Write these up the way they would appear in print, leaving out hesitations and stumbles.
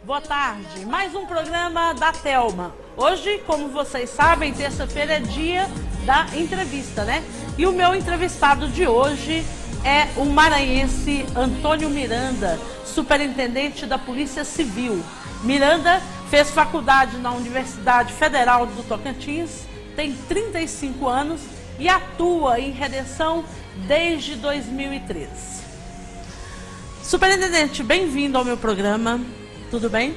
Boa tarde, mais um programa da Thelma. Hoje, como vocês sabem, terça-feira é dia da entrevista, né? E o meu entrevistado de hoje é o maranhense Antônio Miranda, superintendente da Polícia Civil. Miranda fez faculdade na Universidade Federal do Tocantins, tem 35 anos e atua em redenção desde 2003. Superintendente, bem-vindo ao meu programa. Tudo bem?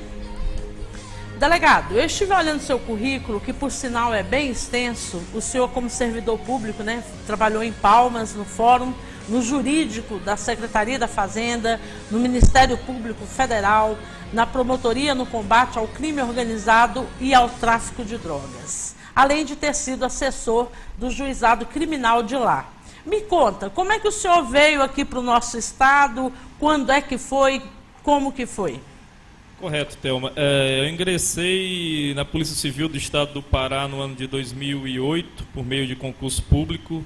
Delegado, eu estive olhando seu currículo, que por sinal é bem extenso. O senhor, como servidor público, né, trabalhou em Palmas, no Fórum, no Jurídico da Secretaria da Fazenda, no Ministério Público Federal, na Promotoria no Combate ao Crime Organizado e ao Tráfico de Drogas, além de ter sido assessor do Juizado Criminal de lá. Me conta, como é que o senhor veio aqui para o nosso estado? Quando é que foi? Como que foi? Correto, Thelma. Eu ingressei na Polícia Civil do Estado do Pará no ano de 2008, por meio de concurso público.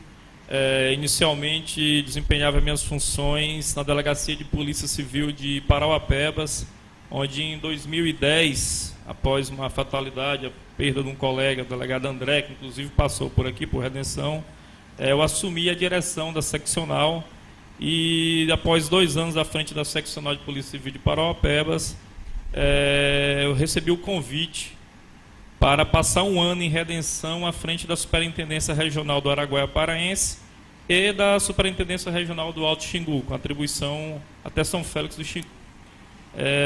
Inicialmente, desempenhava minhas funções na Delegacia de Polícia Civil de Parauapebas, onde em 2010, após uma fatalidade, a perda de um colega, o delegado André, que inclusive passou por aqui, por redenção, eu assumi a direção da seccional e, após 2 anos à frente da seccional de Polícia Civil de Parauapebas, eu recebi o convite para passar 1 ano em redenção à frente da Superintendência Regional do Araguaia Paraense e da Superintendência Regional do Alto Xingu, com atribuição até São Félix do Xingu.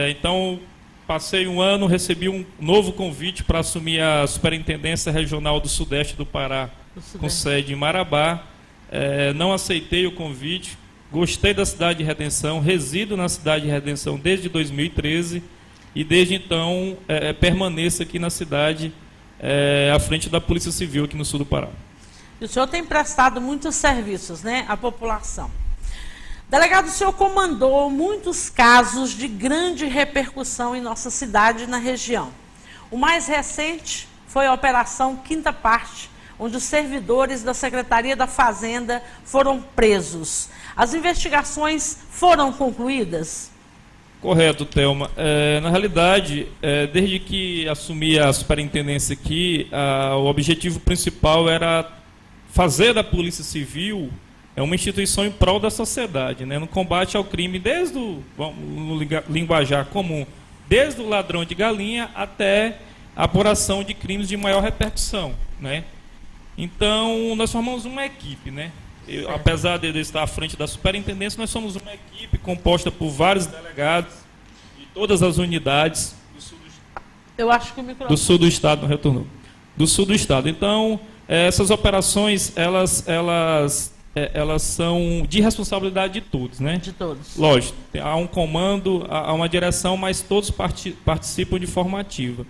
Então, passei 1 ano, recebi um novo convite para assumir a Superintendência Regional do Sudeste do Pará, com sede em Marabá. Não aceitei o convite, gostei da cidade de Redenção, resido na cidade de Redenção desde 2013 e desde então permaneço aqui na cidade, à frente da Polícia Civil aqui no sul do Pará. E o senhor tem prestado muitos serviços, né, à população. Delegado, o senhor comandou muitos casos de grande repercussão em nossa cidade e na região. O mais recente foi a Operação Quinta Parte, onde os servidores da Secretaria da Fazenda foram presos. As investigações foram concluídas? Correto, Thelma. Na realidade, desde que assumi a superintendência aqui, o objetivo principal era fazer da Polícia Civil uma instituição em prol da sociedade, né, no combate ao crime, desde no linguajar comum, desde o ladrão de galinha até a apuração de crimes de maior repercussão, né? Então, nós formamos uma equipe, né? Apesar de eu estar à frente da superintendência, nós somos uma equipe composta por vários delegados de todas as unidades do sul do estado. Eu acho que o microfone... Do sul do estado, não retornou. Do sul do estado. Então, essas operações, elas são de responsabilidade de todos, né? De todos. Lógico, há um comando, há uma direção, mas todos participam de forma ativa.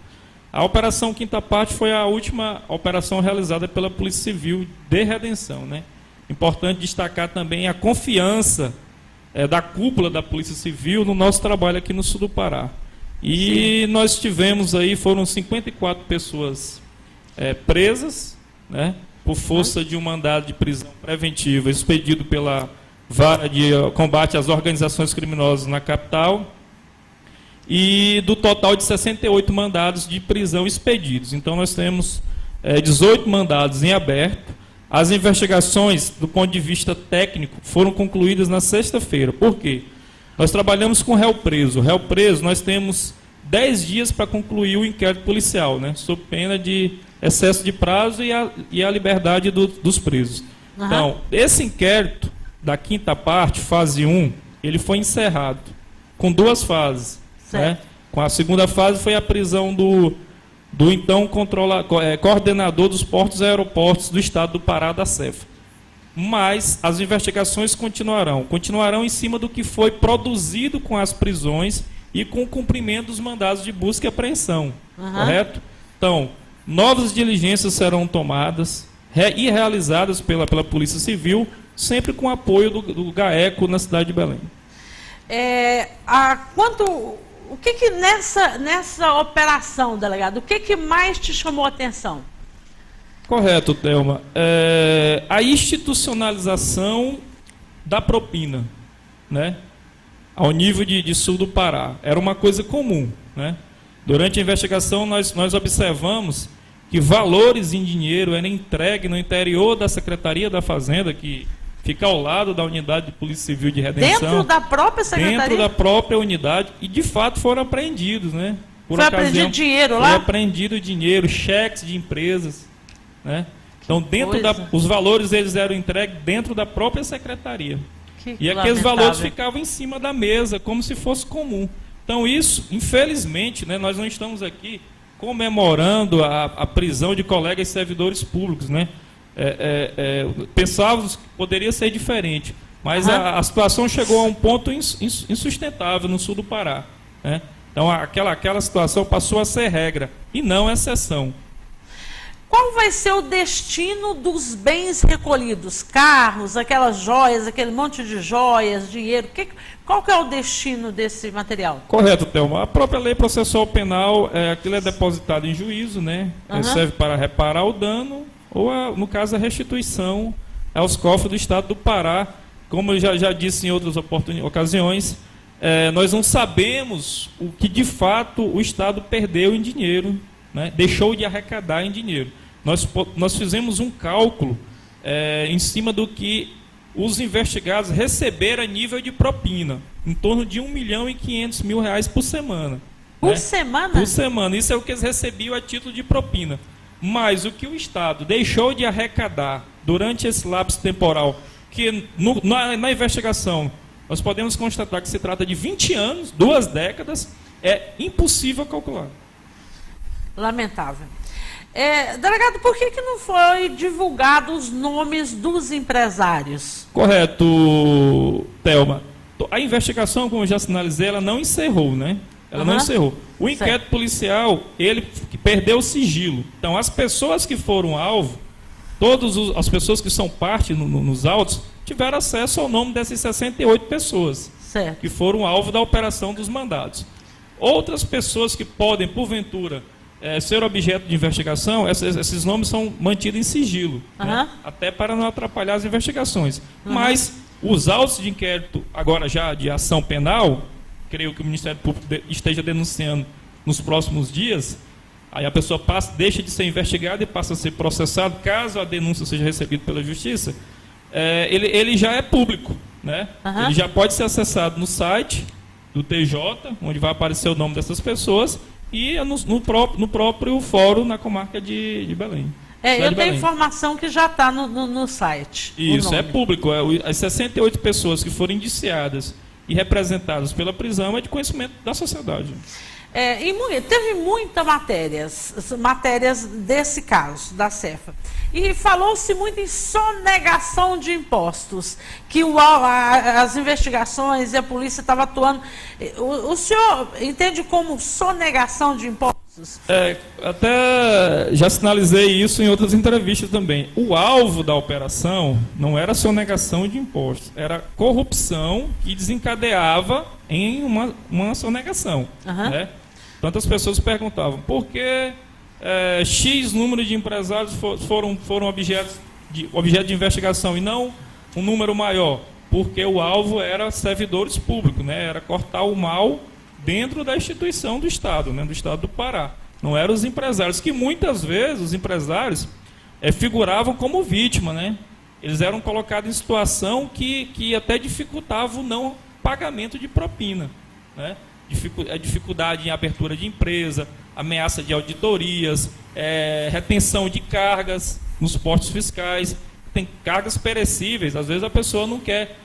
A Operação Quinta Parte foi a última operação realizada pela Polícia Civil de redenção, né? Importante destacar também a confiança da cúpula da Polícia Civil no nosso trabalho aqui no sul do Pará. E Sim. Nós tivemos aí, foram 54 pessoas presas, né? Por força de um mandado de prisão preventiva expedido pela Vara de Combate às Organizações Criminosas na capital, e do total de 68 mandados de prisão expedidos. Então, nós temos 18 mandados em aberto. As investigações, do ponto de vista técnico, foram concluídas na sexta-feira. Por quê? Nós trabalhamos com réu preso. O réu preso, nós temos 10 dias para concluir o inquérito policial, né, sob pena de excesso de prazo e a liberdade dos presos. Uhum. Então, esse inquérito da Quinta Parte, fase 1, ele foi encerrado com 2 fases. Né? Com a segunda fase foi a prisão do então coordenador dos portos e aeroportos do estado do Pará, da CEFA. Mas as investigações continuarão em cima do que foi produzido com as prisões e com o cumprimento dos mandados de busca e apreensão. Uhum. Correto? Então, novas diligências serão tomadas e realizadas pela Polícia Civil, sempre com apoio do GAECO na cidade de Belém. O que nessa operação, delegado, o que mais te chamou a atenção? Correto, Thelma. A institucionalização da propina, né? Ao nível de sul do Pará. Era uma coisa comum, né? Durante a investigação, nós observamos que valores em dinheiro eram entregues no interior da Secretaria da Fazenda, que fica ao lado da Unidade de Polícia Civil de Redenção. Dentro da própria Secretaria? Dentro da própria unidade, e de fato foram apreendidos, né? Foi apreendido dinheiro lá? Foi apreendido dinheiro, cheques de empresas, né? Então, os valores eles eram entregues dentro da própria secretaria. E aqueles valores ficavam em cima da mesa, como se fosse comum. Então, isso, infelizmente, né, nós não estamos aqui comemorando a prisão de colegas servidores públicos, né? Pensávamos que poderia ser diferente, mas a situação chegou a um ponto insustentável no sul do Pará, né? Então, aquela situação passou a ser regra e não exceção. Qual vai ser o destino dos bens recolhidos? Carros, aquelas joias, aquele monte de joias, dinheiro. Qual que é o destino desse material? Correto, Thelma. A própria lei processual penal, aquilo é depositado em juízo, né? Serve para reparar o dano ou, no caso, a restituição aos cofres do Estado do Pará. Como eu já disse em outras ocasiões, nós não sabemos o que, de fato, o Estado perdeu em dinheiro, né? Deixou de arrecadar em dinheiro. Nós fizemos um cálculo em cima do que os investigados receberam a nível de propina, em torno de R$1.500.000 por semana. Por semana? Por semana. Isso é o que eles recebiam a título de propina. Mas o que o Estado deixou de arrecadar durante esse lapso temporal, que na investigação nós podemos constatar que se trata de 20 anos, 2 décadas, é impossível calcular. Lamentável. Delegado, por que não foi divulgado os nomes dos empresários? Correto, Thelma. A investigação, como eu já sinalizei, ela não encerrou, né? Ela não encerrou. O inquérito policial, ele perdeu o sigilo. Então, as pessoas que foram alvo, todas as pessoas que são parte nos autos, tiveram acesso ao nome dessas 68 pessoas que foram alvo da operação dos mandados. Outras pessoas que podem, porventura, ser objeto de investigação, esses nomes são mantidos em sigilo, né? Até para não atrapalhar as investigações. Mas os autos de inquérito, agora já de ação penal, creio que o Ministério Público esteja denunciando nos próximos dias, aí a pessoa deixa de ser investigada e passa a ser processado, caso a denúncia seja recebida pela Justiça, ele já é público, né? Ele já pode ser acessado no site do TJ, onde vai aparecer o nome dessas pessoas, e no próprio fórum na comarca de Belém. Eu tenho informação que já está no site. Isso, é público. As 68 pessoas que foram indiciadas e representadas pela prisão é de conhecimento da sociedade. Teve muitas matérias desse caso, da Cefa. E falou-se muito em sonegação de impostos, que as investigações e a polícia estavam atuando. O senhor entende como sonegação de impostos? Até já sinalizei isso em outras entrevistas também. O alvo da operação não era sonegação de impostos, era corrupção que desencadeava em uma sonegação. Né? Tantas pessoas perguntavam por que X número de empresários foram objeto de investigação e não um número maior, porque o alvo era servidores públicos, né? Era cortar o mal dentro da instituição do Estado, né? Do Estado do Pará. Não eram os empresários, que muitas vezes os empresários figuravam como vítima, né? Eles eram colocados em situação que até dificultava o não pagamento de propina, né? A dificuldade em abertura de empresa, ameaça de auditorias, retenção de cargas nos postos fiscais, tem cargas perecíveis, às vezes a pessoa não quer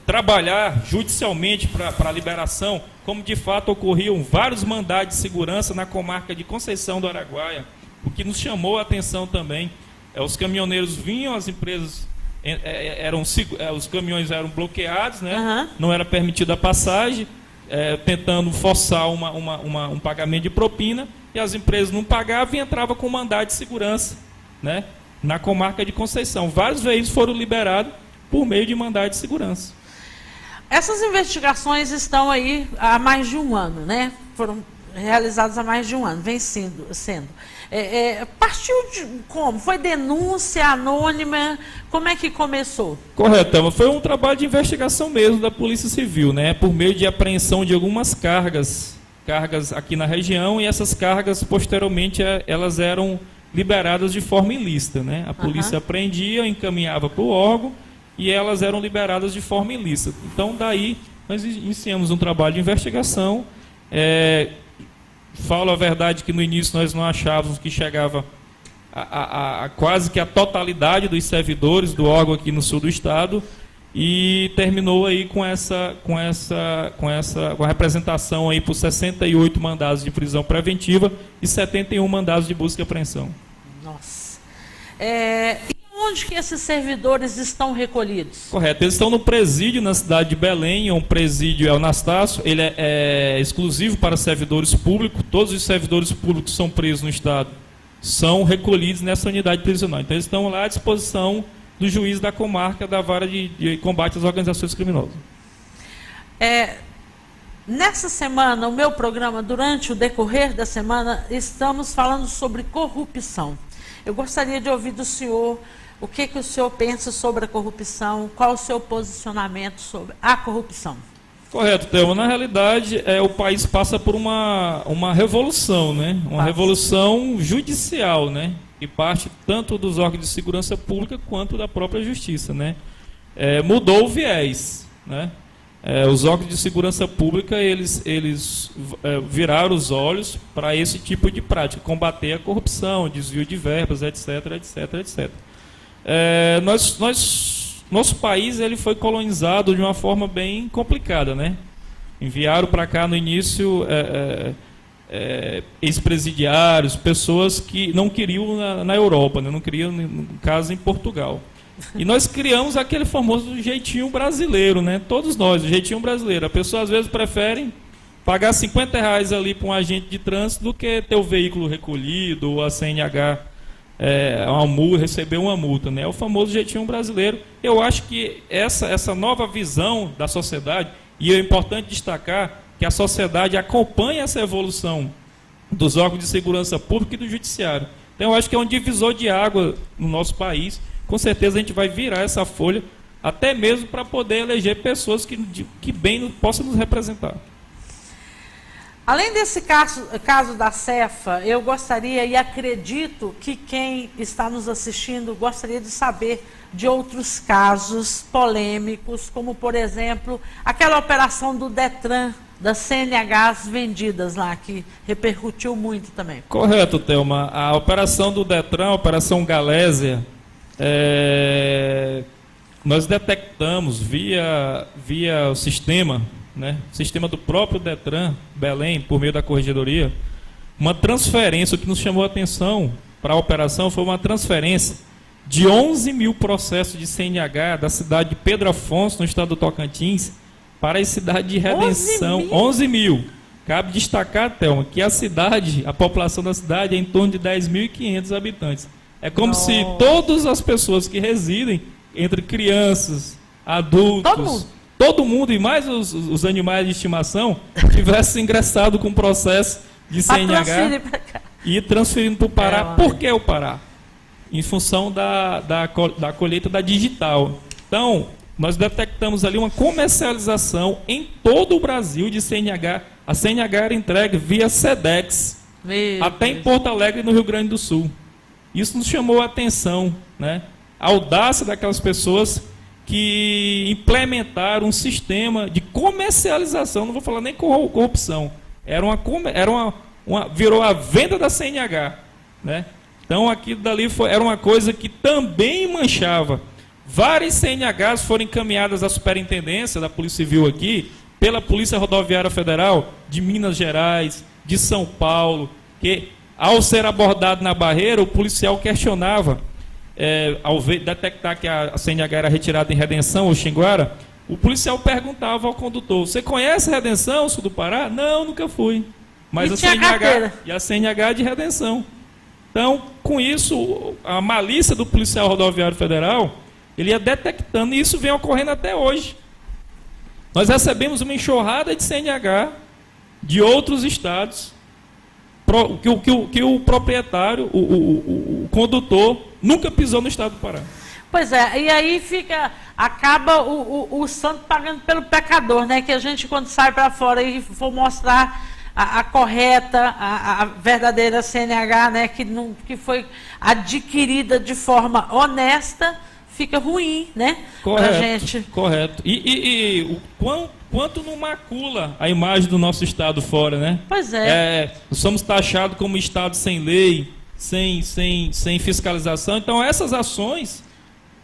trabalhar judicialmente para a liberação, como de fato ocorriam vários mandados de segurança na comarca de Conceição do Araguaia. O que nos chamou a atenção também, os caminhoneiros vinham, as empresas... os caminhões eram bloqueados, né? Não era permitida a passagem, tentando forçar um pagamento de propina, e as empresas não pagavam e entravam com mandado de segurança, né? Na comarca de Conceição. Vários veículos foram liberados por meio de mandado de segurança. Essas investigações estão aí há mais de um ano, né? Foram realizadas há mais de um ano, vem sendo. Partiu de como? Foi denúncia anônima? Como é que começou? Correto, foi um trabalho de investigação mesmo da Polícia Civil, né? Por meio de apreensão de algumas cargas aqui na região, e essas cargas, posteriormente, elas eram liberadas de forma ilícita, né? A polícia apreendia, encaminhava para o órgão, e elas eram liberadas de forma ilícita. Então, daí, nós iniciamos um trabalho de investigação. Falo a verdade que no início nós não achávamos que chegava a quase que a totalidade dos servidores do órgão aqui no sul do estado, e terminou aí com a representação aí por 68 mandados de prisão preventiva e 71 mandados de busca e apreensão. Nossa. E onde que esses servidores estão recolhidos? Correto, eles estão no presídio na cidade de Belém, é um presídio Eunastácio, ele é exclusivo para servidores públicos, todos os servidores públicos que são presos no estado são recolhidos nessa unidade prisional. Então eles estão lá à disposição do juiz da comarca da vara de combate às organizações criminosas. Nessa semana, o meu programa, durante o decorrer da semana, estamos falando sobre corrupção. Eu gostaria de ouvir do senhor o que o senhor pensa sobre a corrupção, qual o seu posicionamento sobre a corrupção. Correto, Thelma. Na realidade, o país passa por uma revolução, né? Uma revolução judicial, né? Que parte tanto dos órgãos de segurança pública quanto da própria justiça, né? Mudou o viés, né? Os órgãos de segurança pública, eles viraram os olhos para esse tipo de prática, combater a corrupção, desvio de verbas, etc, etc, etc. Nosso país ele foi colonizado de uma forma bem complicada, né? Enviaram para cá no início ex-presidiários, pessoas que não queriam na Europa, né? Não queriam, no caso, em Portugal. E nós criamos aquele famoso jeitinho brasileiro, né? Todos nós, o jeitinho brasileiro. A pessoa às vezes prefere pagar R$50 ali para um agente de trânsito do que ter o veículo recolhido, ou a CNH receber uma multa, né? É o famoso jeitinho brasileiro. Eu acho que essa nova visão da sociedade, e é importante destacar que a sociedade acompanha essa evolução dos órgãos de segurança pública e do judiciário. Então, eu acho que é um divisor de água no nosso país. Com certeza a gente vai virar essa folha, até mesmo para poder eleger pessoas que bem possam nos representar. Além desse caso da Cefa, eu gostaria e acredito que quem está nos assistindo gostaria de saber de outros casos polêmicos, como, por exemplo, aquela operação do Detran, das CNHs vendidas lá, que repercutiu muito também. Correto, Thelma. A operação do Detran, a Operação Galésia, nós detectamos via o sistema, né, sistema do próprio Detran, Belém, por meio da corregedoria, uma transferência. O que nos chamou a atenção para a operação foi uma transferência de 11 mil processos de CNH da cidade de Pedro Afonso, no estado do Tocantins, para a cidade de Redenção. 11 mil. Cabe destacar, Thelma, que a população da cidade é em torno de 10.500 habitantes. É como se todas as pessoas que residem, entre crianças, adultos, todo mundo e mais os animais de estimação, tivessem ingressado com processo de CNH e transferindo para o Pará. Por que o Pará? Em função da colheita da digital. Então, nós detectamos ali uma comercialização em todo o Brasil de CNH. A CNH era entregue via SEDEX, até em Porto Alegre, no Rio Grande do Sul. Isso nos chamou a atenção, né? A audácia daquelas pessoas que implementaram um sistema de comercialização, não vou falar nem corrupção, virou a venda da CNH, né? Então aquilo dali era uma coisa que também manchava. Várias CNHs foram encaminhadas à superintendência da Polícia Civil aqui, pela Polícia Rodoviária Federal de Minas Gerais, de São Paulo, que ao ser abordado na barreira, o policial questionava, ao detectar que a CNH era retirada em Redenção ou Xinguara, o policial perguntava ao condutor: você conhece Redenção, sul do Pará? Não, nunca fui. Mas a CNH é de Redenção. Então, com isso, a malícia do policial rodoviário federal, ele ia detectando, e isso vem ocorrendo até hoje. Nós recebemos uma enxurrada de CNH de outros estados, que o proprietário, o condutor, nunca pisou no estado do Pará. Pois é, e aí acaba o santo pagando pelo pecador, né? Que a gente, quando sai para fora e for mostrar a correta, a verdadeira CNH, né? Que foi adquirida de forma honesta, fica ruim, né? Correto, pra gente. Correto. E quanto não macula a imagem do nosso estado fora, né? Pois é. Somos taxados como estado sem lei, sem fiscalização. Então essas ações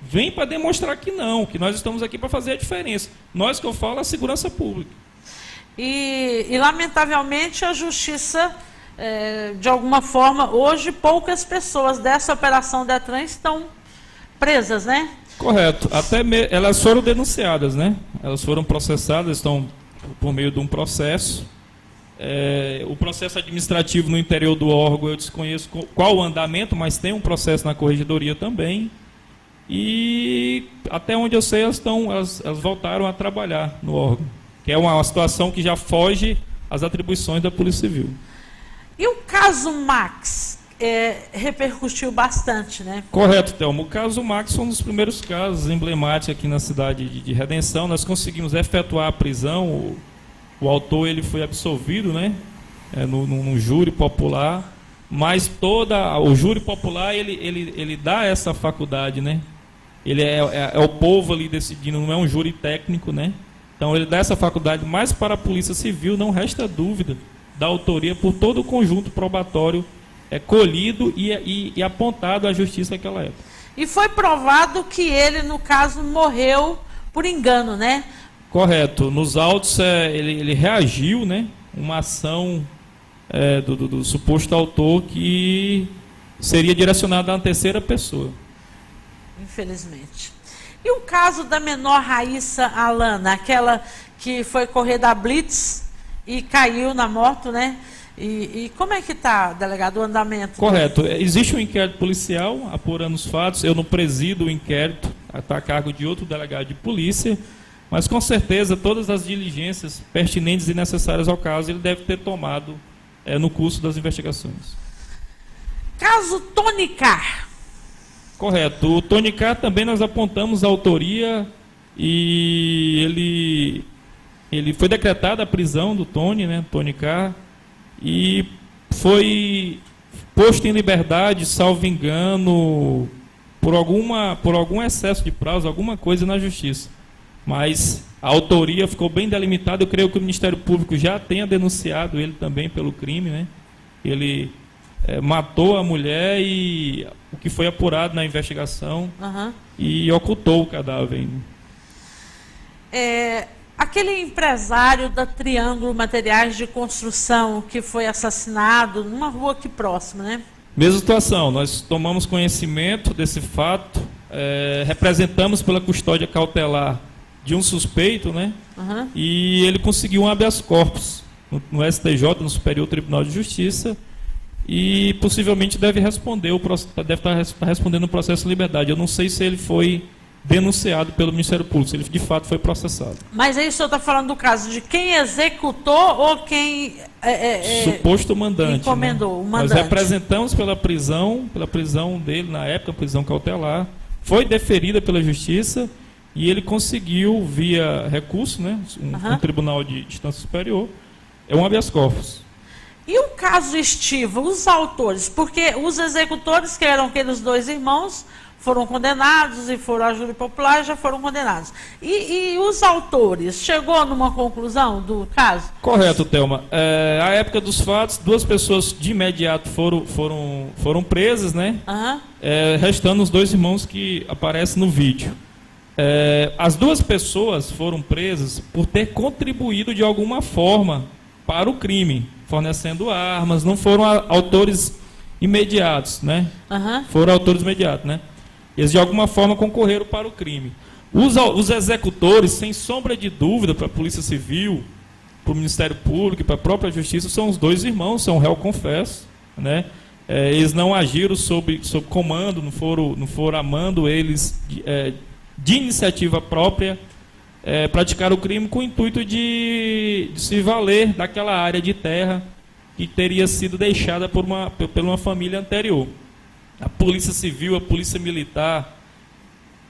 vêm para demonstrar que nós estamos aqui para fazer a diferença. Nós, que eu falo, a segurança pública. E lamentavelmente a justiça, de alguma forma, hoje poucas pessoas dessa operação Detran estão presas, né? Correto. Elas foram denunciadas, né? Elas foram processadas, estão por meio de um processo. O processo administrativo no interior do órgão, eu desconheço qual o andamento, mas tem um processo na corregedoria também. E até onde eu sei, elas voltaram a trabalhar no órgão, que é uma situação que já foge às atribuições da Polícia Civil. E o caso Max repercutiu bastante, né? Correto, Thelma. O caso Max foi um dos primeiros casos emblemáticos aqui na cidade de Redenção. Nós conseguimos efetuar a prisão. O autor ele foi absolvido, né? No júri popular. Mas o júri popular ele dá essa faculdade, né? Ele é o povo ali decidindo, não é um júri técnico, né? Então ele dá essa faculdade, mas para a Polícia Civil não resta dúvida da autoria por todo o conjunto probatório colhido e apontado à justiça naquela época. E foi provado que ele, no caso, morreu por engano, né? Correto. Nos autos ele reagiu, né? Uma ação do suposto autor que seria direcionada a uma terceira pessoa. Infelizmente. E o caso da menor Raíssa Alana, aquela que foi correr da Blitz e caiu na moto, né? E como é que está, delegado, o andamento? Correto. Existe um inquérito policial apurando os fatos. Eu não presido o inquérito, está a cargo de outro delegado de polícia, mas com certeza todas as diligências pertinentes e necessárias ao caso ele deve ter tomado no curso das investigações. Caso Tony Carr. Correto. O Tony Carr também nós apontamos a autoria e ele foi decretada a prisão do Tony, né, Tony Carr, e foi posto em liberdade, salvo engano, por algum excesso de prazo, alguma coisa na justiça. Mas a autoria ficou bem delimitada. Eu creio que o Ministério Público já tenha denunciado ele também pelo crime, né? Ele matou a mulher e o que foi apurado na investigação e ocultou o cadáver. Aquele empresário da Triângulo Materiais de Construção que foi assassinado numa rua aqui próxima, né? Mesma situação, nós tomamos conhecimento desse fato, representamos pela custódia cautelar de um suspeito, né? E ele conseguiu um habeas corpus no STJ, no Superior Tribunal de Justiça, e possivelmente deve estar respondendo o processo de liberdade. Eu não sei se ele foi denunciado pelo Ministério Público, se ele de fato foi processado. Mas aí o senhor está falando do caso de quem executou ou quem suposto mandante, encomendou, né? O mandante. Nós representamos pela prisão dele na época, prisão cautelar, foi deferida pela Justiça e ele conseguiu via recurso, né, um tribunal de instância superior, um habeas corpus. E o caso Estiva, os autores, porque os executores, que eram aqueles dois irmãos, foram condenados e foram à júri popular, já foram condenados. E os autores, chegou numa conclusão do caso? Correto, Thelma. À época dos fatos, duas pessoas de imediato foram presas, né? Restando os dois irmãos que aparecem no vídeo. As duas pessoas foram presas por ter contribuído de alguma forma para o crime, fornecendo armas, não foram autores imediatos, né? Foram autores imediatos, né? Eles de alguma forma concorreram para o crime. Os executores, sem sombra de dúvida, para a Polícia Civil, para o Ministério Público e para a própria Justiça, são os dois irmãos, são réu confesso, né? Eles não agiram sob comando, não foram amando eles de iniciativa própria, praticaram o crime com o intuito de se valer daquela área de terra que teria sido deixada por uma família anterior. A Polícia Civil, a Polícia Militar,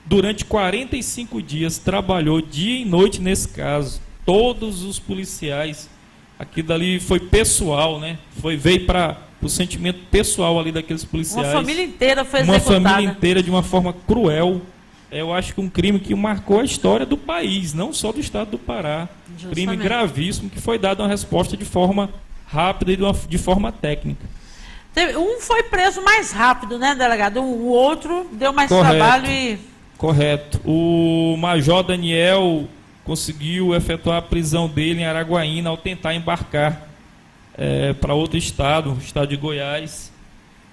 durante 45 dias, trabalhou dia e noite nesse caso. Todos os policiais, aquilo dali foi pessoal, né? Veio para o sentimento pessoal ali daqueles policiais. Uma família inteira foi executada. Uma família inteira de uma forma cruel. Eu acho que um crime que marcou a história do país, não só do estado do Pará. Justamente. Crime gravíssimo que foi dado uma resposta de forma rápida e de forma técnica. Um foi preso mais rápido, né, delegado? O outro deu mais trabalho e... Correto. O Major Daniel conseguiu efetuar a prisão dele em Araguaína ao tentar embarcar para outro estado, o estado de Goiás.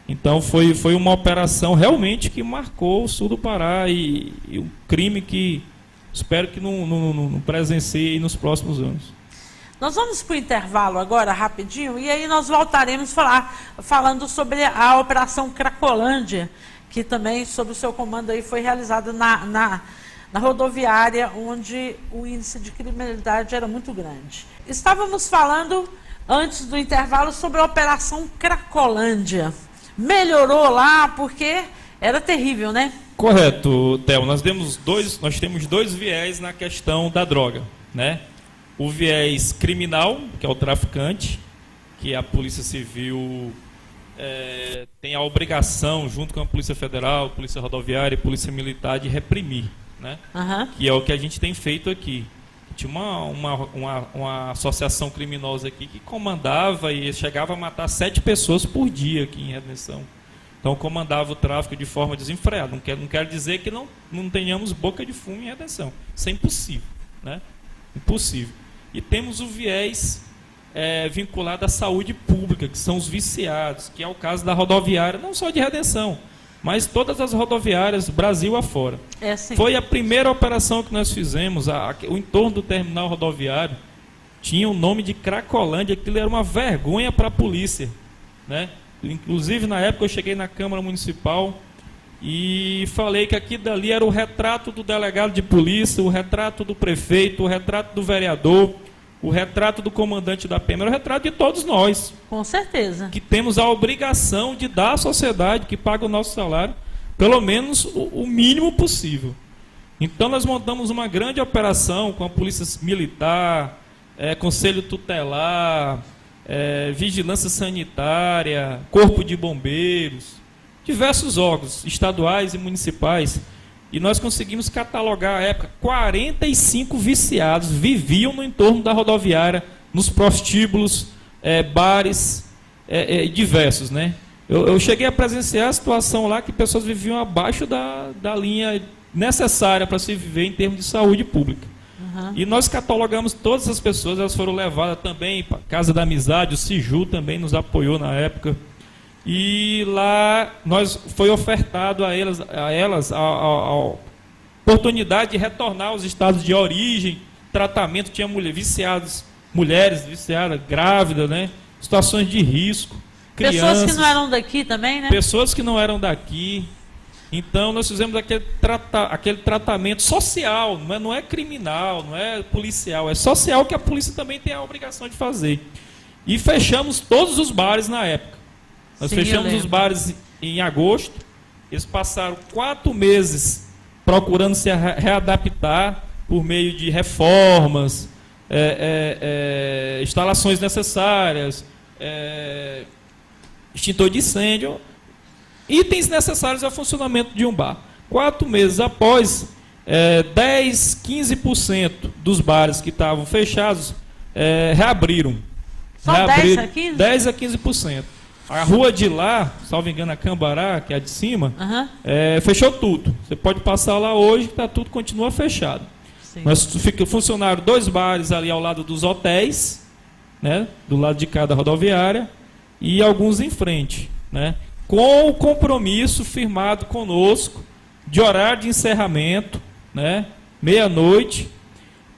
Então foi uma operação realmente que marcou o sul do Pará e um crime que espero que não presencie nos próximos anos. Nós vamos para o intervalo agora, rapidinho, e aí nós voltaremos falando sobre a Operação Cracolândia, que também, sob o seu comando, aí, foi realizada na rodoviária, onde o índice de criminalidade era muito grande. Estávamos falando, antes do intervalo, sobre a Operação Cracolândia. Melhorou lá, porque era terrível, né? Correto, Theo. Nós temos dois viés na questão da droga, né? O viés criminal, que é o traficante, que a Polícia Civil tem a obrigação, junto com a Polícia Federal, Polícia Rodoviária e Polícia Militar, de reprimir, né? Uhum. Que é o que a gente tem feito aqui. Tinha uma associação criminosa aqui que comandava e chegava a matar 7 pessoas por dia aqui em Redenção. Então comandava o tráfico de forma desenfreada. Não quero dizer que não tenhamos boca de fumo em Redenção. Isso é impossível, né? Impossível. E temos o viés vinculado à saúde pública, que são os viciados, que é o caso da rodoviária, não só de Redenção, mas todas as rodoviárias, Brasil afora. Foi a primeira operação que nós fizemos, o entorno do terminal rodoviário tinha o nome de Cracolândia, aquilo era uma vergonha para a polícia, né? Inclusive, na época, eu cheguei na Câmara Municipal e falei que aquilo dali era o retrato do delegado de polícia, o retrato do prefeito, o retrato do vereador, o retrato do comandante da PM, era o retrato de todos nós. Com certeza. Que temos a obrigação de dar à sociedade que paga o nosso salário, pelo menos o mínimo possível. Então nós montamos uma grande operação com a Polícia Militar, Conselho Tutelar, Vigilância Sanitária, Corpo de Bombeiros, diversos órgãos estaduais e municipais. E nós conseguimos catalogar, à época, 45 viciados viviam no entorno da rodoviária, nos prostíbulos, bares, diversos, né? Eu cheguei a presenciar a situação lá que pessoas viviam abaixo da linha necessária para se viver em termos de saúde pública. Uhum. E nós catalogamos todas essas pessoas, elas foram levadas também para a Casa da Amizade, o Siju também nos apoiou na época. E lá foi ofertado a elas a oportunidade de retornar aos estados de origem, tratamento, tinha mulheres viciadas, grávidas, né? Situações de risco, crianças. Pessoas que não eram daqui também, né? Pessoas que não eram daqui. Então nós fizemos aquele tratamento social, não é criminal, não é policial, é social, que a polícia também tem a obrigação de fazer. E fechamos todos os bares na época. Nós fechamos os bares em agosto. Eles passaram 4 meses procurando se readaptar por meio de reformas, instalações necessárias, extintor de incêndio, itens necessários ao funcionamento de um bar. 4 meses após, 10, 15% dos bares que estavam fechados reabriram. Só 10 a 15%? 10 a 15%. A rua de lá, salvo engano, a Cambará, que é a de cima, fechou tudo. Você pode passar lá hoje, que tudo continua fechado. Sim. Nós funcionaram 2 bares ali ao lado dos hotéis, né, do lado de cada rodoviária, e alguns em frente, né, com o compromisso firmado conosco de horário de encerramento, né, meia-noite,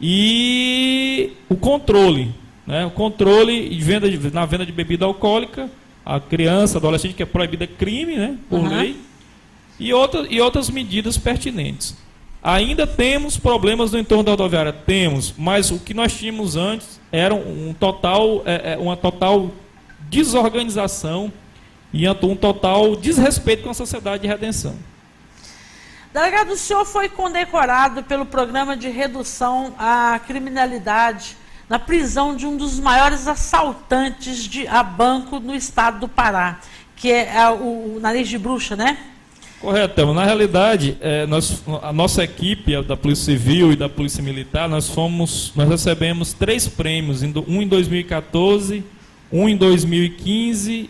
e o controle, né, o controle na venda de bebida alcoólica, a criança, adolescente, que é proibida crime, né, por lei, e outras medidas pertinentes. Ainda temos problemas no entorno da rodoviária? Temos, mas o que nós tínhamos antes era uma total desorganização e um total desrespeito com a sociedade de redenção. Delegado, o senhor foi condecorado pelo programa de redução à criminalidade na prisão de um dos maiores assaltantes a banco no estado do Pará, que é o Nariz de Bruxa, né? Correto, Thelma. Na realidade, a nossa equipe da Polícia Civil e da Polícia Militar, nós recebemos 3 prêmios, um em 2014, um em 2015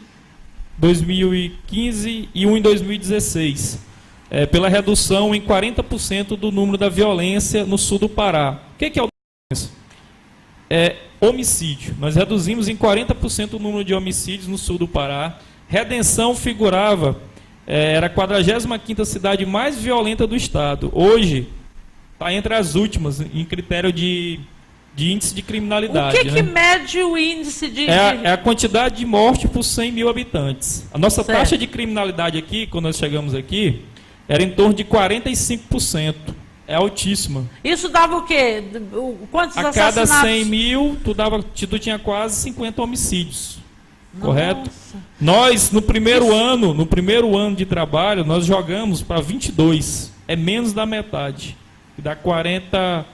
e um em 2016. Pela redução em 40% do número da violência no sul do Pará. O que é o homicídio? Nós reduzimos em 40% o número de homicídios no sul do Pará. Redenção figurava, era a 45ª cidade mais violenta do estado. Hoje, está entre as últimas, em critério de índice de criminalidade. O que mede o índice de... É a quantidade de morte por 100 mil habitantes. A nossa taxa de criminalidade aqui, quando nós chegamos aqui, era em torno de 45%. É altíssima. Isso dava o quê? Quantos assassinatos? A cada 100 mil, tu tinha quase 50 homicídios. Nossa. Correto? Nós, no primeiro ano de trabalho, nós jogamos para 22. É menos da metade. Dá 40...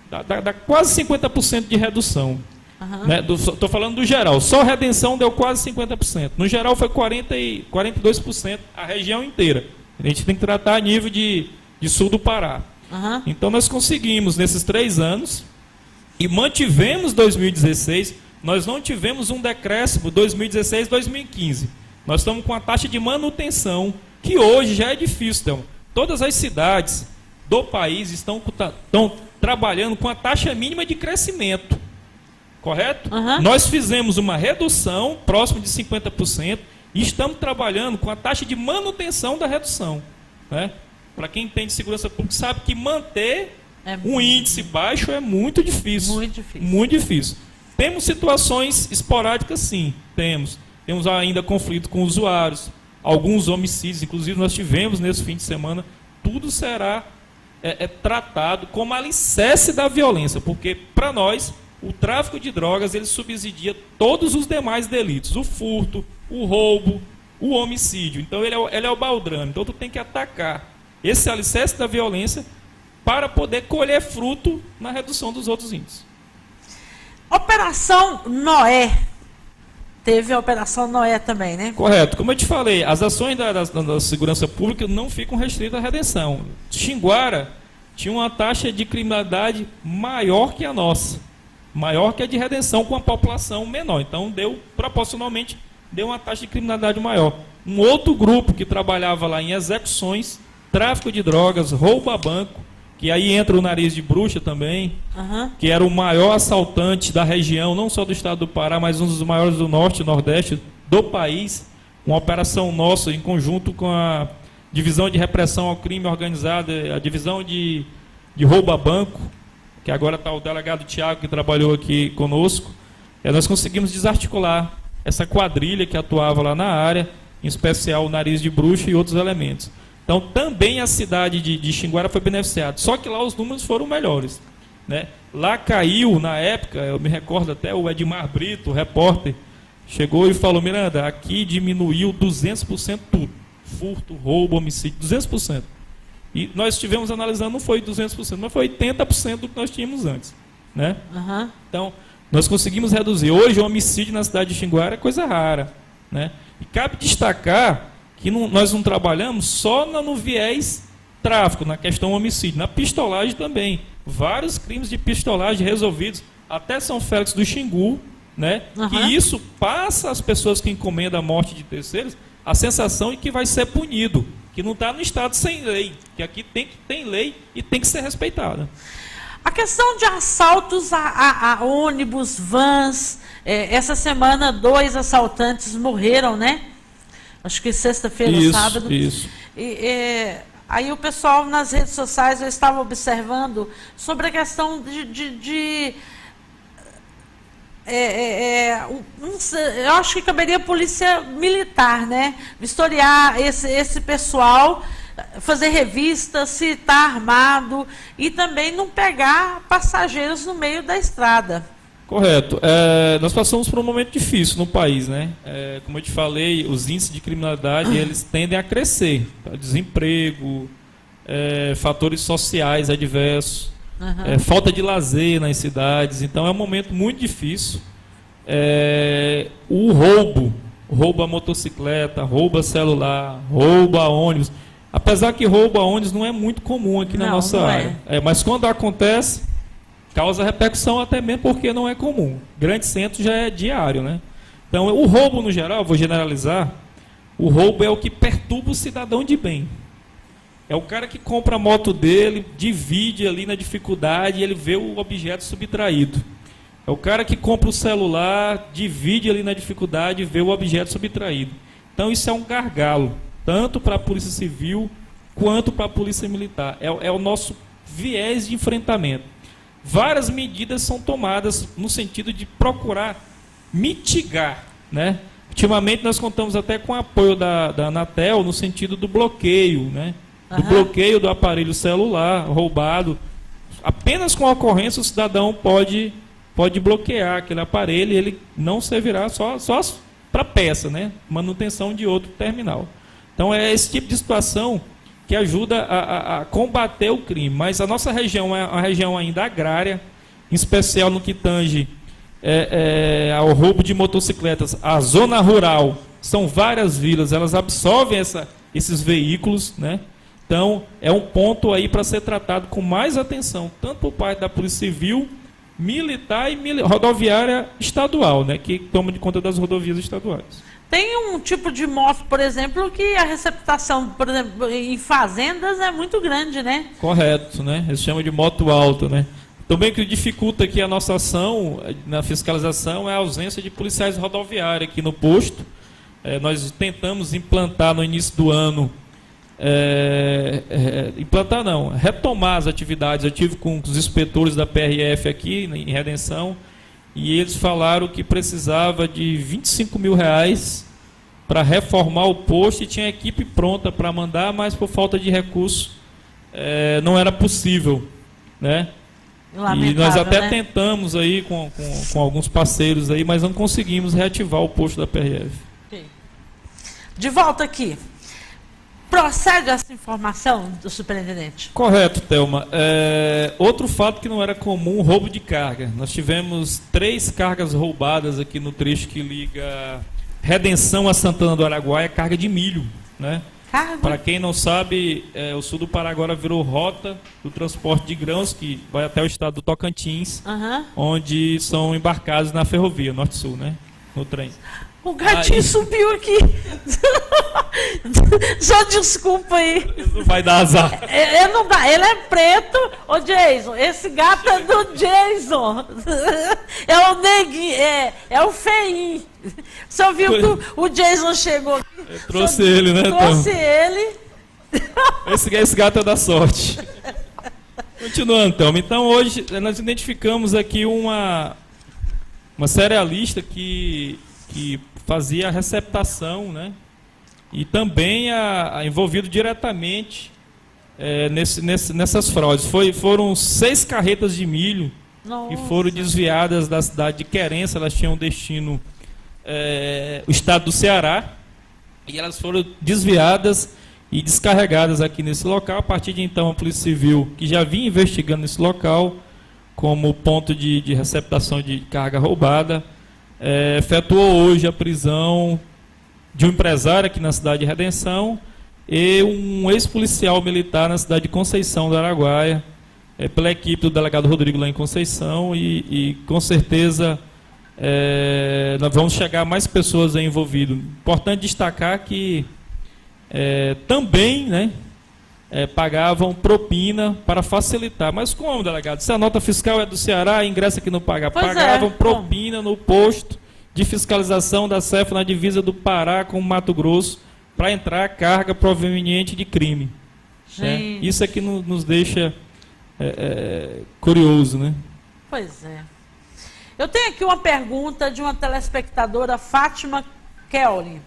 Dá quase 50% de redução. Uhum. Né? Estou falando do geral. Só redenção deu quase 50%. No geral foi 42% a região inteira. A gente tem que tratar a nível de sul do Pará. Uhum. Então nós conseguimos nesses 3 anos e mantivemos 2016. Nós não tivemos um decréscimo 2016 2015. Nós estamos com a taxa de manutenção que hoje já é difícil. Então, todas as cidades do país estão trabalhando com a taxa mínima de crescimento. Correto? Uhum. Nós fizemos uma redução próxima de 50%. E estamos trabalhando com a taxa de manutenção da redução. Né? Para quem entende segurança pública, sabe que manter um índice baixo é muito difícil. Muito difícil. Muito difícil. Temos situações esporádicas, sim. Temos ainda conflito com usuários, alguns homicídios, inclusive nós tivemos nesse fim de semana. Tudo será tratado como alicerce da violência, porque para nós o tráfico de drogas ele subsidia todos os demais delitos, o furto, o roubo, o homicídio. Então ele é o baldrame. Então tu tem que atacar esse alicerce da violência para poder colher fruto na redução dos outros índices. Operação Noé. Teve a Operação Noé também, né? Correto. Como eu te falei, as ações da segurança pública não ficam restritas à redenção. Xinguara tinha uma taxa de criminalidade maior que a nossa. Maior que a de redenção com a população menor. Então, proporcionalmente, deu uma taxa de criminalidade maior. Um outro grupo que trabalhava lá em execuções, tráfico de drogas, roubo a banco, que aí entra o Nariz de Bruxa também, que era o maior assaltante da região, não só do estado do Pará, mas um dos maiores do norte e nordeste do país. Uma operação nossa em conjunto com a Divisão de Repressão ao Crime Organizado, a Divisão de Roubo a Banco, que agora está o delegado Tiago, que trabalhou aqui conosco. Nós conseguimos desarticular essa quadrilha que atuava lá na área, em especial o Nariz de Bruxa e outros elementos. Então, também a cidade de Xinguara foi beneficiada, só que lá os números foram melhores. Né? Lá caiu, na época, eu me recordo até o Edmar Brito, o repórter, chegou e falou: Miranda, aqui diminuiu 200% tudo. Furto, roubo, homicídio, 200%. E nós estivemos analisando, não foi 200%, mas foi 80% do que nós tínhamos antes. Né? Uhum. Então, nós conseguimos reduzir. Hoje, o homicídio na cidade de Xinguara é coisa rara. Né? E cabe destacar que nós não trabalhamos só no viés tráfico, na questão homicídio, na pistolagem também. Vários crimes de pistolagem resolvidos, até São Félix do Xingu, né? Uhum. Que isso passa às pessoas que encomendam a morte de terceiros a sensação de que vai ser punido, que não está no estado sem lei, que aqui tem lei e tem que ser respeitada. A questão de assaltos a ônibus, vans, essa semana 2 assaltantes morreram, né? Acho que sexta-feira, sábado. Isso. Aí o pessoal nas redes sociais, eu estava observando sobre a questão eu acho que caberia a polícia militar, né? Vistoriar esse pessoal, fazer revista, se está armado e também não pegar passageiros no meio da estrada. Correto. Nós passamos por um momento difícil no país, né? Como eu te falei, os índices de criminalidade eles tendem a crescer. Desemprego, fatores sociais adversos, falta de lazer nas cidades. Então é um momento muito difícil. O roubo a motocicleta, roubo a celular, roubo a ônibus. Apesar que roubo a ônibus não é muito comum aqui na nossa área. Mas quando acontece, causa repercussão até mesmo porque não é comum. Grande centro já é diário, né? Então, o roubo, no geral, vou generalizar, o roubo é o que perturba o cidadão de bem. É o cara que compra a moto dele, divide ali na dificuldade e ele vê o objeto subtraído. É o cara que compra o celular, divide ali na dificuldade e vê o objeto subtraído. Então, isso é um gargalo, tanto para a Polícia Civil quanto para a Polícia Militar. É o nosso viés de enfrentamento. Várias medidas são tomadas no sentido de procurar mitigar, né? Ultimamente nós contamos até com o apoio da Anatel no sentido do bloqueio, né? Do bloqueio do aparelho celular roubado. Apenas com a ocorrência o cidadão pode bloquear aquele aparelho e ele não servirá só para peça, né? Manutenção de outro terminal. Então é esse tipo de situação que ajuda a combater o crime. Mas a nossa região é uma região ainda agrária, em especial no que tange ao roubo de motocicletas. A zona rural, são várias vilas, elas absorvem esses veículos, né? Então, é um ponto aí para ser tratado com mais atenção, tanto por parte da Polícia Civil, militar e rodoviária estadual, né? Que toma de conta das rodovias estaduais. Tem um tipo de moto, por exemplo, que a receptação, por exemplo, em fazendas é muito grande, né? Correto, né? Eles chamam de moto alta, né? Também o que dificulta aqui a nossa ação na fiscalização é a ausência de policiais rodoviários aqui no posto. Nós tentamos implantar no início do ano, retomar as atividades. Eu tive com os inspetores da PRF aqui em Redenção, e eles falaram que precisava de R$25 mil para reformar o posto e tinha equipe pronta para mandar, mas por falta de recurso não era possível, né? E nós até tentamos aí com alguns parceiros aí, mas não conseguimos reativar o posto da PRF. Okay. De volta aqui. Procede essa informação do superintendente? Correto, Thelma. Outro fato que não era comum, roubo de carga. Nós tivemos 3 cargas roubadas aqui no trecho que liga Redenção a Santana do Araguaia, carga de milho, né? Para quem não sabe, o sul do Pará agora virou rota do transporte de grãos, que vai até o estado do Tocantins, onde são embarcados na ferrovia, norte-sul, né? No trem. O gatinho subiu aqui. Só desculpa aí. Não vai dar azar. Ele não dá. Ele é preto. Ô, Jason, esse gato é do Jason. É o neguinho. É o feinho. Só viu que o Jason chegou aqui. Eu trouxe ele, né, Tom? Trouxe ele. Esse gato é da sorte. Continuando, Tom. Então, hoje, nós identificamos aqui uma cerealista que fazia a receptação, né? E também envolvido diretamente nessas fraudes. Foram 6 carretas de milho que foram desviadas da cidade de Querência. Elas tinham destino o estado do Ceará, e elas foram desviadas e descarregadas aqui nesse local. A partir de então, a Polícia Civil, que já vinha investigando esse local como ponto de receptação de carga roubada, efetuou hoje a prisão de um empresário aqui na cidade de Redenção e um ex-policial militar na cidade de Conceição do Araguaia, pela equipe do delegado Rodrigo lá em Conceição, e com certeza nós vamos chegar a mais pessoas aí envolvidas. Importante destacar que também, né, pagavam propina para facilitar. Mas como, delegado? Se a nota fiscal é do Ceará, ingressa aqui não paga. Pagavam propina no posto de fiscalização da CEF na divisa do Pará com o Mato Grosso para entrar carga proveniente de crime. Isso é que nos deixa curioso, né? Pois é. Eu tenho aqui uma pergunta de uma telespectadora, Fátima Kelly.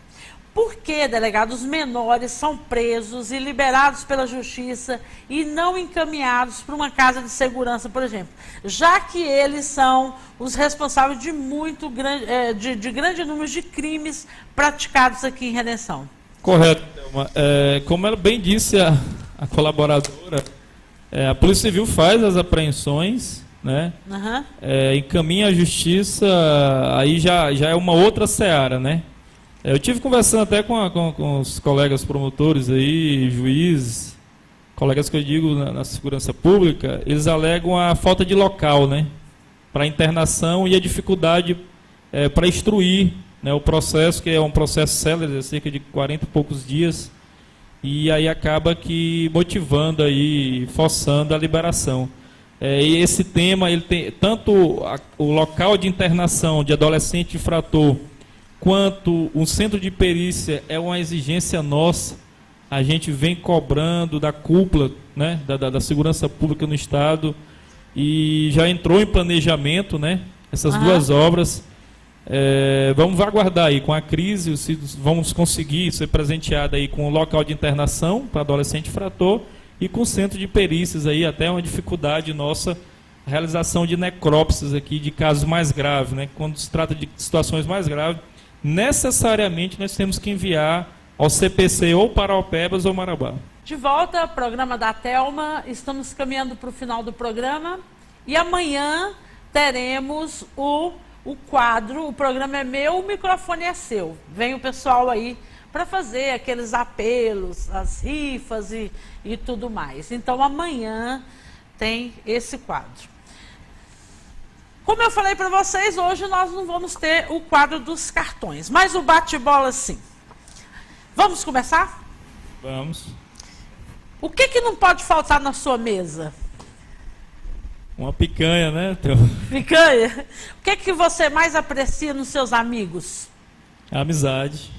Por que, delegado, os menores são presos e liberados pela justiça e não encaminhados para uma casa de segurança, por exemplo? Já que eles são os responsáveis de de grande número de crimes praticados aqui em Redenção. Correto, Thelma. Como ela bem disse, a colaboradora, a Polícia Civil faz as apreensões, né? Uhum. Encaminha a justiça, aí já é uma outra seara, né? Eu tive conversando até com os colegas promotores aí, juízes, colegas que eu digo na segurança pública, eles alegam a falta de local, né, para internação e a dificuldade para instruir, né, o processo, que é um processo célere, cerca de 40 e poucos dias, e aí acaba que motivando aí, forçando a liberação. E esse tema, ele tem tanto o local de internação de adolescente infrator, quanto um centro de perícia é uma exigência nossa. A gente vem cobrando da cúpula, né, da segurança pública no Estado, e já entrou em planejamento, né, essas duas obras. Vamos aguardar aí com a crise, se vamos conseguir ser presenteado aí com o local de internação para adolescente infrator e com o centro de perícias aí, até uma dificuldade nossa, a realização de necrópsias aqui de casos mais graves, né, quando se trata de situações mais graves, necessariamente nós temos que enviar ao CPC ou Paraupebas ou Marabá. De volta ao programa da Thelma, estamos caminhando para o final do programa e amanhã teremos o quadro, o programa é meu, o microfone é seu. Vem o pessoal aí para fazer aqueles apelos, as rifas e tudo mais. Então amanhã tem esse quadro. Como eu falei para vocês, hoje nós não vamos ter o quadro dos cartões, mas o bate-bola sim. Vamos começar? Vamos. O que não pode faltar na sua mesa? Uma picanha, né, Theo? Picanha? O que você mais aprecia nos seus amigos? A amizade.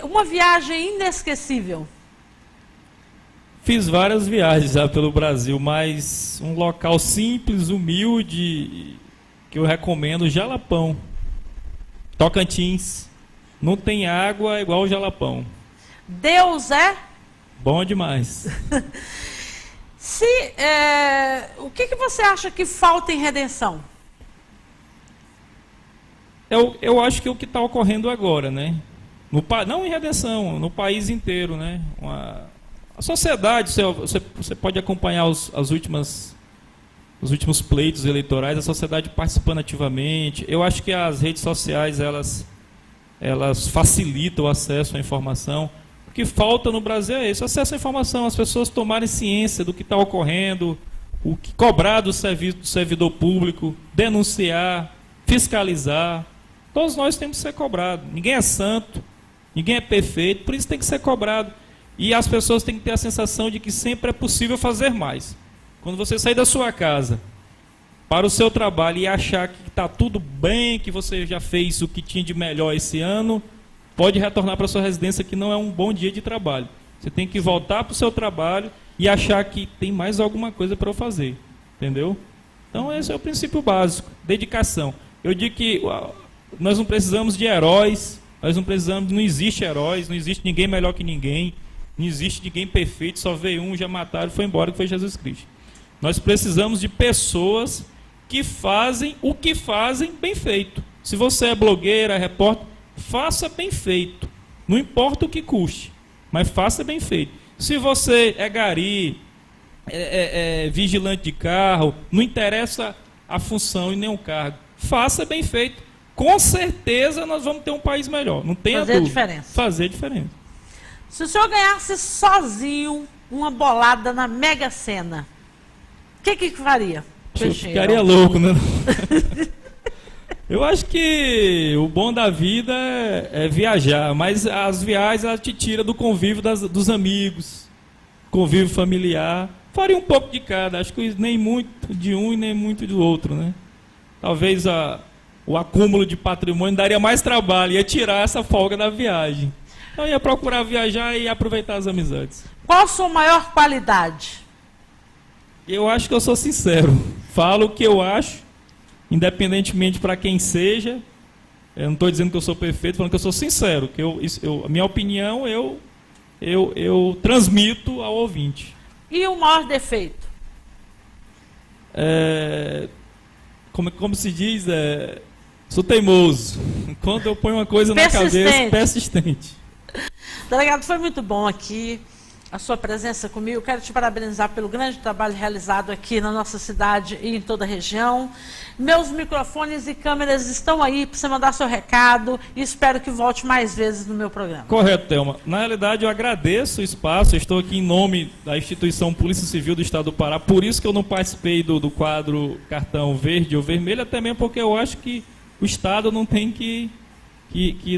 Uma viagem inesquecível? Fiz várias viagens já pelo Brasil, mas um local simples, humilde, que eu recomendo, Jalapão. Tocantins. Não tem água igual o Jalapão. Deus é? Bom demais. O que você acha que falta em Redenção? Eu acho que é o que está ocorrendo agora, né? Não em Redenção, no país inteiro, né? A sociedade, você pode acompanhar os últimos pleitos eleitorais, a sociedade participando ativamente. Eu acho que as redes sociais, elas facilitam o acesso à informação. O que falta no Brasil é isso, acesso à informação, as pessoas tomarem ciência do que está ocorrendo, o que cobrar do servidor público, denunciar, fiscalizar. Todos nós temos que ser cobrados. Ninguém é santo, ninguém é perfeito, por isso tem que ser cobrado. E as pessoas têm que ter a sensação de que sempre é possível fazer mais. Quando você sair da sua casa para o seu trabalho e achar que está tudo bem, que você já fez o que tinha de melhor esse ano, pode retornar para a sua residência, que não é um bom dia de trabalho. Você tem que voltar para o seu trabalho e achar que tem mais alguma coisa para eu fazer. Entendeu? Então esse é o princípio básico, dedicação. Eu digo que nós não precisamos de heróis, não existe heróis, não existe ninguém melhor que ninguém. Não existe ninguém perfeito, só veio um, já mataram e foi embora, que foi Jesus Cristo. Nós precisamos de pessoas que fazem o que fazem bem feito. Se você é blogueira, repórter, faça bem feito. Não importa o que custe, mas faça bem feito. Se você é gari, vigilante de carro, não interessa a função e nem o cargo, faça bem feito. Com certeza nós vamos ter um país melhor. Não tenha dúvida. Fazer diferença. Se o senhor ganhasse sozinho uma bolada na Mega Sena, o que faria? Eu ficaria louco, né? Eu acho que o bom da vida é viajar, mas as viagens ela te tira do convívio dos amigos, convívio familiar. Faria um pouco de cada, acho que nem muito de um e nem muito do outro, né? Talvez o acúmulo de patrimônio daria mais trabalho, ia tirar essa folga da viagem. Então ia procurar viajar e aproveitar as amizades. Qual a sua maior qualidade? Eu acho que eu sou sincero. Falo o que eu acho, independentemente para quem seja, Eu não estou dizendo que eu sou perfeito, falando que eu sou sincero, que a minha opinião eu transmito ao ouvinte. E o maior defeito? Como se diz, sou teimoso. Quando eu ponho uma coisa na cabeça, persistente. Delegado, foi muito bom aqui a sua presença comigo. Quero te parabenizar pelo grande trabalho realizado aqui na nossa cidade e em toda a região. Meus microfones e câmeras estão aí para você mandar seu recado e espero que volte mais vezes no meu programa. Correto, Thelma. Na realidade, eu agradeço o espaço. Eu estou aqui em nome da instituição Polícia Civil do Estado do Pará. Por isso que eu não participei do quadro cartão verde ou vermelho, até mesmo porque eu acho que o Estado não tem que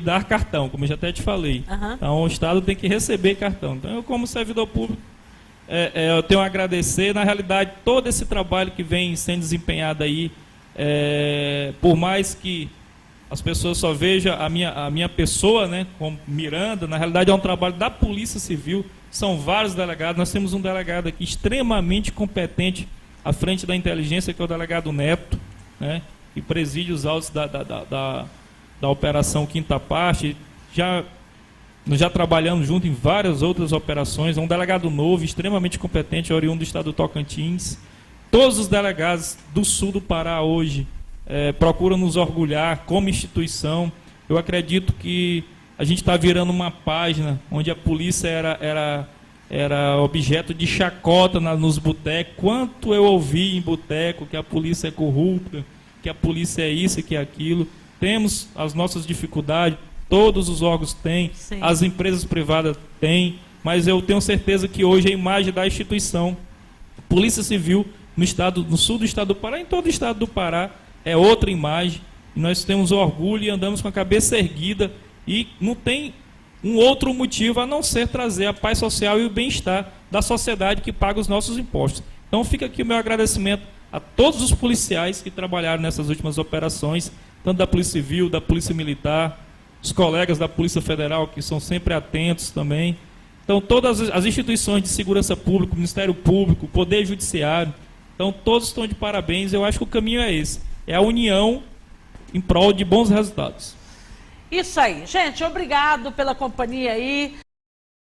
dar cartão, como eu já até te falei. Uhum. Então, o Estado tem que receber cartão. Então, eu, como servidor público, eu tenho a agradecer. Na realidade, todo esse trabalho que vem sendo desempenhado aí, por mais que as pessoas só vejam a minha pessoa, né, como Miranda, na realidade é um trabalho da Polícia Civil. São vários delegados. Nós temos um delegado aqui extremamente competente à frente da inteligência, que é o delegado Neto, né, que preside os autos da Operação Quinta Parte. Nós já trabalhamos junto em várias outras operações. É um delegado novo, extremamente competente, oriundo do estado do Tocantins. Todos os delegados do sul do Pará hoje procuram nos orgulhar como instituição. Eu acredito que a gente está virando uma página onde a polícia era objeto de chacota nos botecos. Quanto eu ouvi em boteco que a polícia é corrupta, que a polícia é isso e que é aquilo. Temos as nossas dificuldades, todos os órgãos têm, sim, as empresas privadas têm, mas eu tenho certeza que hoje a imagem da instituição Polícia Civil no sul do estado do Pará, em todo o estado do Pará, é outra imagem. E nós temos orgulho e andamos com a cabeça erguida e não tem um outro motivo a não ser trazer a paz social e o bem-estar da sociedade que paga os nossos impostos. Então fica aqui o meu agradecimento a todos os policiais que trabalharam nessas últimas operações, tanto da Polícia Civil, da Polícia Militar, os colegas da Polícia Federal, que são sempre atentos também. Então, todas as instituições de segurança pública, o Ministério Público, o Poder Judiciário, então, todos estão de parabéns. Eu acho que o caminho é esse, é a união em prol de bons resultados. Isso aí. Gente, obrigado pela companhia aí.